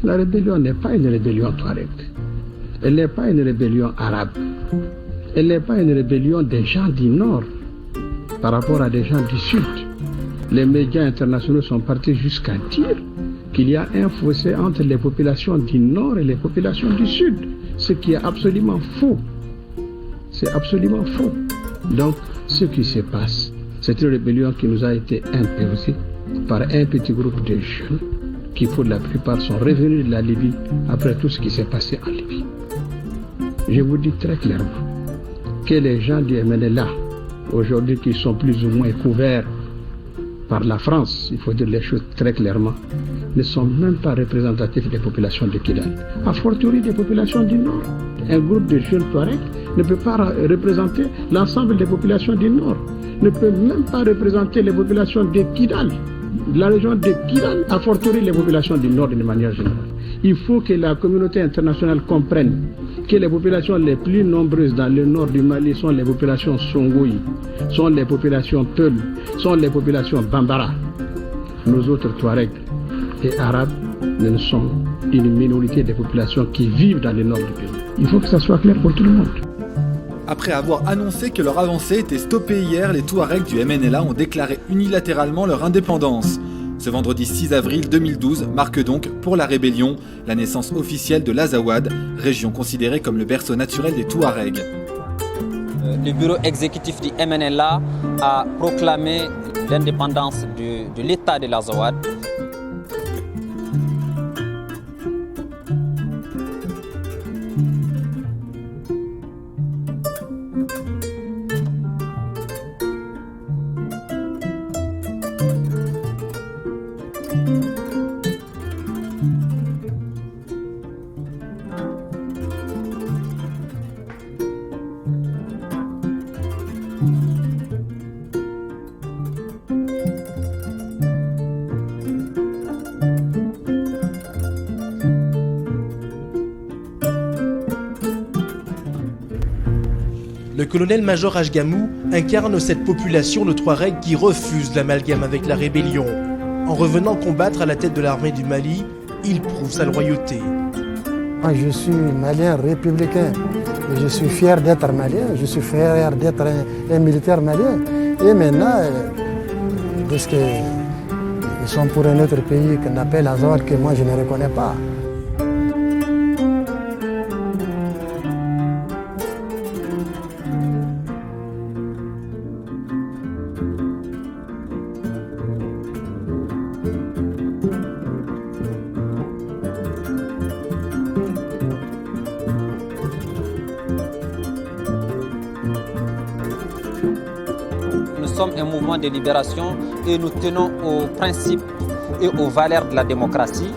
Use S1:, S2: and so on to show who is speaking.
S1: La rébellion n'est pas une rébellion touareg. Elle n'est pas une rébellion arabe. Elle n'est pas une rébellion des gens du Nord par rapport à des gens du Sud. Les médias internationaux sont partis jusqu'à dire qu'il y a un fossé entre les populations du Nord et les populations du Sud, ce qui est absolument faux. C'est absolument faux. Donc, ce qui se passe, c'est une rébellion qui nous a été imposée par un petit groupe de jeunes qui, pour la plupart, sont revenus de la Libye après tout ce qui s'est passé en Libye. Je vous dis très clairement que les gens du MNLA, aujourd'hui qui sont plus ou moins couverts par la France, il faut dire les choses très clairement, ne sont même pas représentatifs des populations de Kidal, a fortiori des populations du Nord. Un groupe de jeunes Touaregs ne peut pas représenter l'ensemble des populations du Nord, ne peut même pas représenter les populations de Kidal, la région de Kidal, a fortiori les populations du Nord d'une manière générale. Il faut que la communauté internationale comprenne que les populations les plus nombreuses dans le nord du Mali sont les populations Songoï, sont les populations Peul, sont les populations Bambara. Nous autres Touaregs et Arabes, nous sommes une minorité des populations qui vivent dans le nord du pays. Il faut que ça soit clair pour tout le monde.
S2: Après avoir annoncé que leur avancée était stoppée hier, les Touaregs du MNLA ont déclaré unilatéralement leur indépendance. Ce vendredi 6 avril 2012 marque donc, pour la rébellion, la naissance officielle de l'Azawad, région considérée comme le berceau naturel des Touaregs.
S3: Le bureau exécutif du MNLA a proclamé l'indépendance de l'État de l'Azawad.
S4: Le colonel-major Ashgamou incarne cette population de Touaregs qui refuse l'amalgame avec la rébellion. En revenant combattre à la tête de l'armée du Mali, il prouve sa loyauté.
S5: Moi, je suis malien républicain. Et je suis fier d'être malien, je suis fier d'être un militaire malien. Et maintenant, parce qu'ils sont pour un autre pays qu'on appelle Azawad, que moi je ne reconnais pas.
S3: Nous sommes un mouvement de libération et nous tenons aux principes et aux valeurs de la démocratie.